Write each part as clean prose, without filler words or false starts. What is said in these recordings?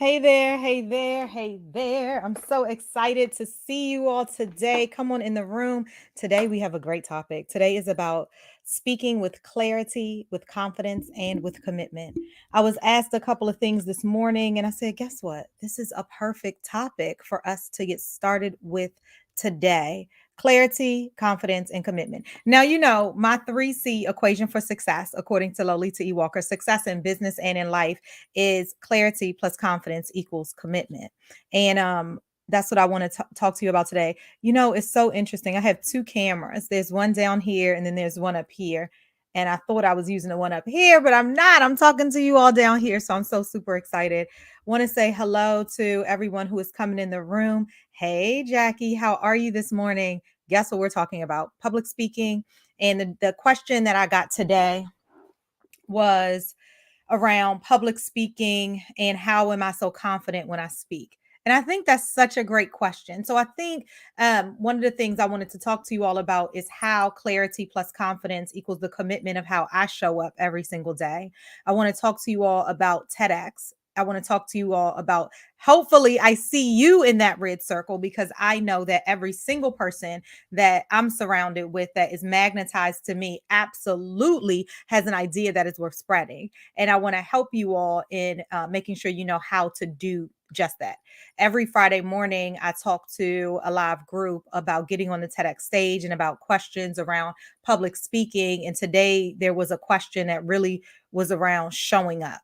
Hey there, hey there, hey there. I'm so excited to see you all today. Come on in the room. Today we have a great topic. Today is about speaking with clarity, with confidence, and with commitment. I was asked a couple of things this morning, and I said, guess what? This is a perfect topic for us to get started with today. Clarity, confidence, and commitment. Now, you know, my 3C equation for success, according to Lolita Walker, success in business and in life is clarity plus confidence equals commitment. And that's what I want to talk to you about today. You know, it's so interesting. I have two cameras. There's one down here and then there's one up here. And I thought I was using the one up here, but I'm not. I'm talking to you all down here. So I'm so super excited. Want to say hello to everyone who is coming in the room. Hey, Jackie, how are you this morning? Guess what we're talking about? Public speaking. And the question that I got today was around public speaking and how am I so confident when I speak? And I think that's such a great question. So I think one of the things I wanted to talk to you all about is how clarity plus confidence equals the commitment of how I show up every single day. I want to talk to you all about TEDx. I want to talk to you all about hopefully I see you in that red circle because I know that every single person that I'm surrounded with that is magnetized to me absolutely has an idea that is worth spreading. And I want to help you all in making sure you know how to do just that. Every Friday morning, I talk to a live group about getting on the TEDx stage and about questions around public speaking. And today there was a question that really was around showing up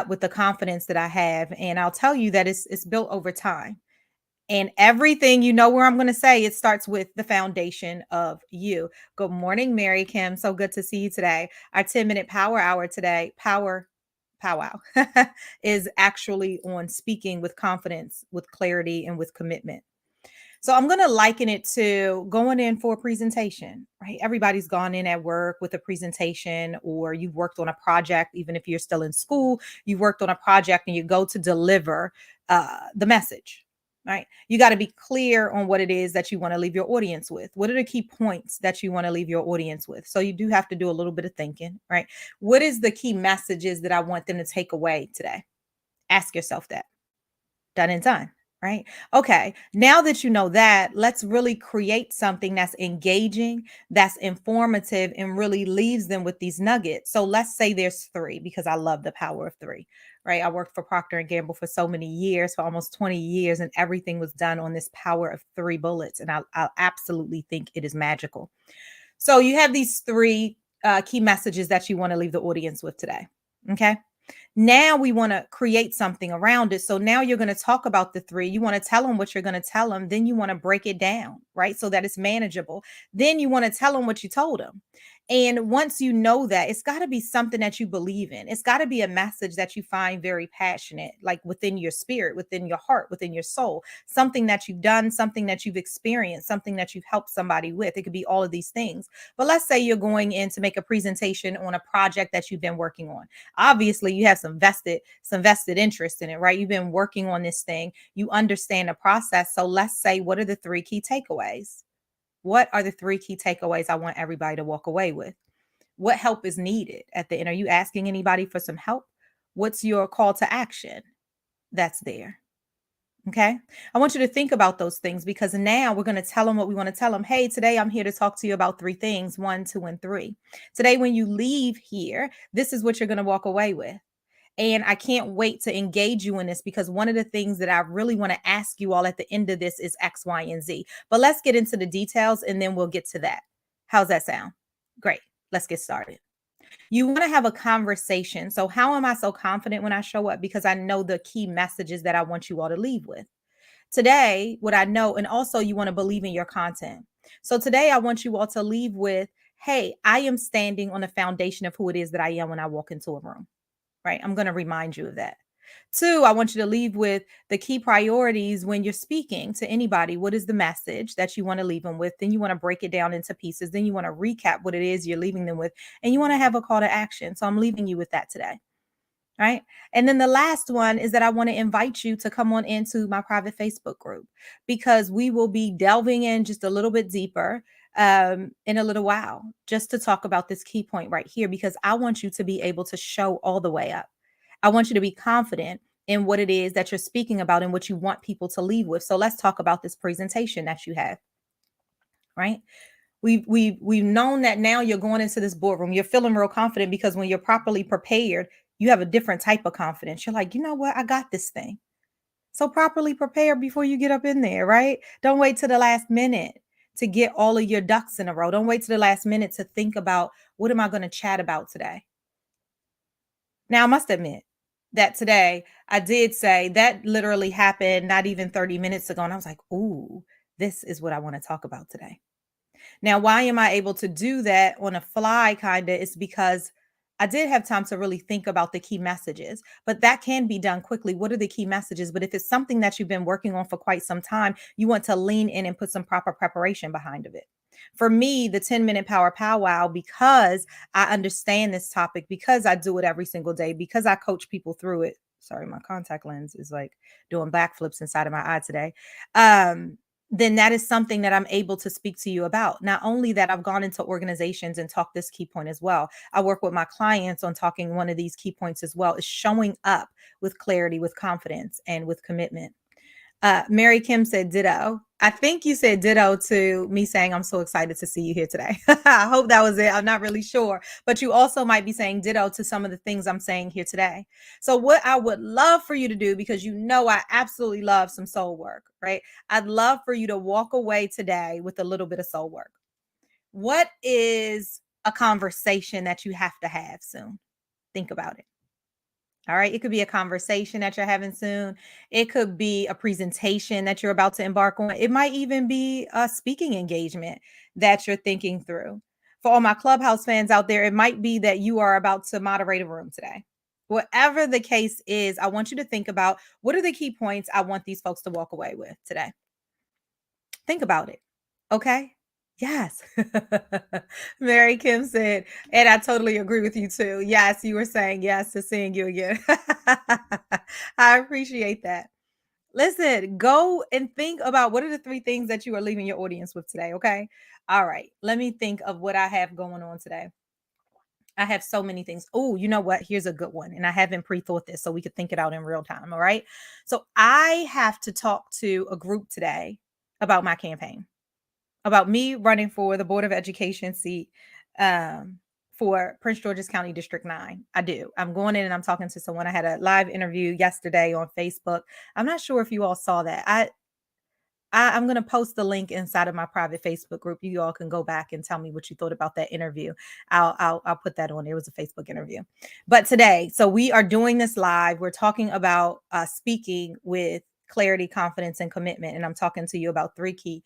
with the confidence that I have. And I'll tell you that it's built over time. And everything, you know, where I'm going to say it starts with the foundation of you. Good morning, Mary Kim. So good to see you today. Our 10-minute power hour today, powwow, is actually on speaking with confidence, with clarity, and with commitment. So I'm going to liken it to going in for a presentation, right? Everybody's gone in at work with a presentation, or you've worked on a project, even if you're still in school, you've worked on a project and you go to deliver the message, right? You got to be clear on what it is that you want to leave your audience with. What are the key points that you want to leave your audience with? So you do have to do a little bit of thinking, right? What is the key messages that I want them to take away today? Ask yourself that. Done in time, right? Okay, now that you know that, let's really create something that's engaging, that's informative, and really leaves them with these nuggets. So let's say there's three, because I love the power of three, right? I worked for Procter and Gamble for so many years, for almost 20 years, and everything was done on this power of three bullets. And I absolutely think it is magical. So you have these three key messages that you want to leave the audience with today. Okay. Now we want to create something around it. So now you're going to talk about the three. You want to tell them what you're going to tell them. Then you want to break it down, right? So that it's manageable. Then you want to tell them what you told them. And once you know that, it's got to be something that you believe in. It's got to be a message that you find very passionate, like within your spirit, within your heart, within your soul, something that you've done, something that you've experienced, something that you've helped somebody with. It could be all of these things. But let's say you're going in to make a presentation on a project that you've been working on. Obviously you have some vested interest in it, right? You've been working on this thing, you understand the process. So let's say, what are the three key takeaways? What are the three key takeaways I want everybody to walk away with? What help is needed at the end? Are you asking anybody for some help? What's your call to action that's there? Okay. I want you to think about those things, because now we're going to tell them what we want to tell them. Hey, today I'm here to talk to you about three things: one, two, and three. Today, when you leave here, this is what you're going to walk away with. And I can't wait to engage you in this, because one of the things that I really want to ask you all at the end of this is X, Y, and Z. But let's get into the details and then we'll get to that. How's that sound? Great. Let's get started. You want to have a conversation. So, how am I so confident when I show up? Because I know the key messages that I want you all to leave with. Today, what I know, and also you want to believe in your content. So, today, I want you all to leave with, hey, I am standing on the foundation of who it is that I am when I walk into a room, right? I'm going to remind you of that. Two, I want you to leave with the key priorities when you're speaking to anybody. What is the message that you want to leave them with? Then you want to break it down into pieces. Then you want to recap what it is you're leaving them with. And you want to have a call to action. So I'm leaving you with that today. Right. And then the last one is that I want to invite you to come on into my private Facebook group, because we will be delving in just a little bit deeper in a little while, just to talk about this key point right here, because I want you to be able to show all the way up. I want you to be confident in what it is that you're speaking about and what you want people to leave with. So let's talk about this presentation that you have, right? We've known that now you're going into this boardroom. You're feeling real confident because when you're properly prepared, you have a different type of confidence. You're like, you know what? I got this thing. So properly prepare before you get up in there, right? Don't wait to the last minute to get all of your ducks in a row. Don't wait to the last minute to think about what am I going to chat about today? Now, I must admit that today I did say that literally happened not even 30 minutes ago. And I was like, ooh, this is what I want to talk about today. Now, why am I able to do that on a fly kind of is because I did have time to really think about the key messages, but that can be done quickly. What are the key messages? But if it's something that you've been working on for quite some time, you want to lean in and put some proper preparation behind of it. For me, the 10-minute power powwow, because I understand this topic, because I do it every single day, because I coach people through it. Sorry, my contact lens is like doing backflips inside of my eye today. Then that is something that I'm able to speak to you about. Not only that, I've gone into organizations and talked this key point as well. I work with my clients on talking one of these key points as well, is showing up with clarity, with confidence, and with commitment. Mary Kim said ditto. I think you said ditto to me saying, I'm so excited to see you here today. I hope that was it. I'm not really sure. But you also might be saying ditto to some of the things I'm saying here today. So what I would love for you to do, because you know I absolutely love some soul work, right? I'd love for you to walk away today with a little bit of soul work. What is a conversation that you have to have soon? Think about it. All right. It could be a conversation that you're having soon. It could be a presentation that you're about to embark on. It might even be a speaking engagement that you're thinking through. For all my Clubhouse fans out there, it might be that you are about to moderate a room today. Whatever the case is, I want you to think about what are the key points I want these folks to walk away with today. Think about it. Okay. Yes. Mary Kim said, and I totally agree with you too. Yes, you were saying yes to seeing you again. I appreciate that. Listen, go and think about what are the three things that you are leaving your audience with today. Okay. All right. Let me think of what I have going on today. I have so many things. Oh, you know what? Here's a good one. And I haven't pre-thought this so we could think it out in real time. All right. So I have to talk to a group today about my campaign, about me running for the Board of Education seat for Prince George's County District 9. I do. I'm going in and I'm talking to someone. I had a live interview yesterday on Facebook. I'm not sure if you all saw that. I'm going to post the link inside of my private Facebook group. You all can go back and tell me what you thought about that interview. I'll put that on. It was a Facebook interview. But today, so we are doing this live. We're talking about speaking with clarity, confidence, and commitment. And I'm talking to you about three key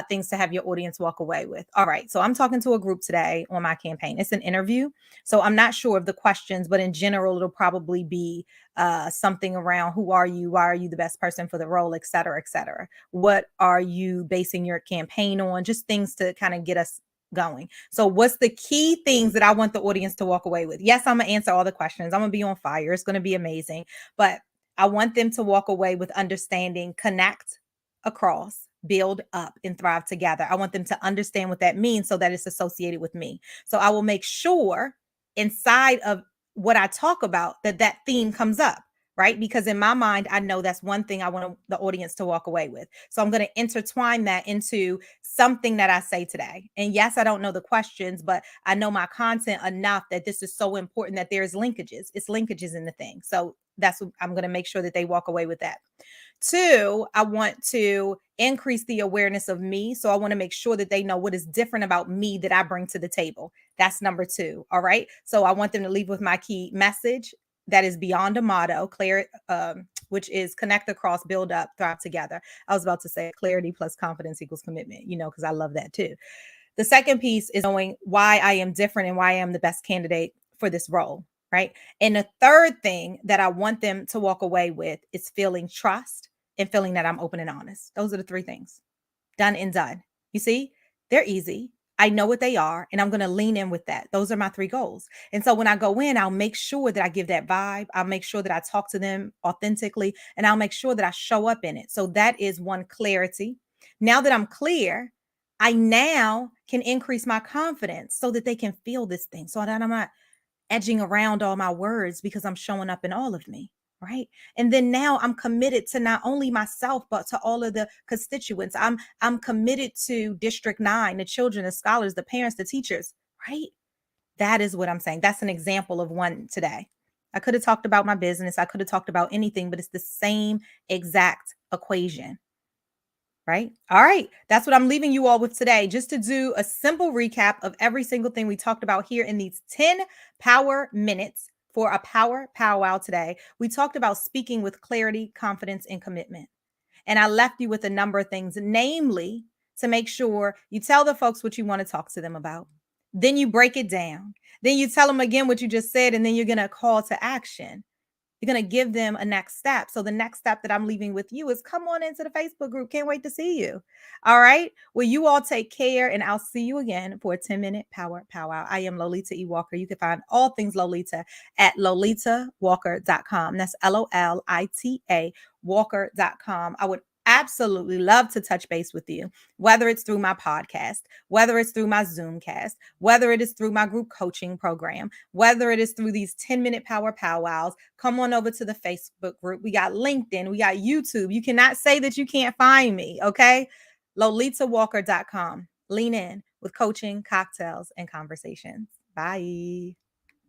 things to have your audience walk away with. All right. So I'm talking to a group today on my campaign. It's an interview. So I'm not sure of the questions, but in general, it'll probably be something around who are you? Why are you the best person for the role, et cetera, et cetera. What are you basing your campaign on? Just things to kind of get us going. So what's the key things that I want the audience to walk away with? Yes, I'm going to answer all the questions. I'm going to be on fire. It's going to be amazing. But I want them to walk away with understanding, connect across, build up, and thrive together. I want them to understand what that means so that it's associated with me. So I will make sure inside of what I talk about that theme comes up, right? Because in my mind, I know that's one thing I want the audience to walk away with. So I'm going to intertwine that into something that I say today. And yes, I don't know the questions, but I know my content enough that this is so important that there's linkages. It's linkages in the thing. So that's what I'm going to make sure that they walk away with that. Two, I want to increase the awareness of me. So I want to make sure that they know what is different about me that I bring to the table. That's number two. All right. So I want them to leave with my key message that is beyond a motto, clear, which is connect across, build up, thrive together. I was about to say clarity plus confidence equals commitment, because I love that too. The second piece is knowing why I am different and why I am the best candidate for this role. Right. And the third thing that I want them to walk away with is feeling trust and feeling that I'm open and honest. Those are the three things. Done and done. You see, they're easy. I know what they are, and I'm going to lean in with that. Those are my three goals. And so when I go in, I'll make sure that I give that vibe. I'll make sure that I talk to them authentically, and I'll make sure that I show up in it. So that is one, clarity. Now that I'm clear, I now can increase my confidence so that they can feel this thing. So that I'm not edging around all my words because I'm showing up in all of me, right? And then now I'm committed to not only myself, but to all of the constituents. I'm committed to District 9, the children, the scholars, the parents, the teachers, right? That is what I'm saying. That's an example of one today. I could have talked about my business. I could have talked about anything, but it's the same exact equation, right? All right. That's what I'm leaving you all with today, just to do a simple recap of every single thing we talked about here in these 10 power minutes for a power powwow today. We talked about speaking with clarity, confidence, and commitment. And I left you with a number of things, namely to make sure you tell the folks what you want to talk to them about. Then you break it down. Then you tell them again what you just said, and then you're going to call to action. You're going to give them a next step. So the next step that I'm leaving with you is come on into the Facebook group. Can't wait to see you. All right. Well, you all take care, and I'll see you again for a 10-minute power powwow. I am Lolita E. Walker. You can find all things Lolita at lolitawalker.com. That's Lolita walker.com. I would absolutely love to touch base with you, whether it's through my podcast, whether it's through my Zoomcast, whether it is through my group coaching program, whether it is through these 10-minute power powwows. Come on over to the Facebook group. We got LinkedIn, we got YouTube. You cannot say that you can't find me, okay? lolitawalker.com. Lean in with coaching, cocktails, and conversations. Bye.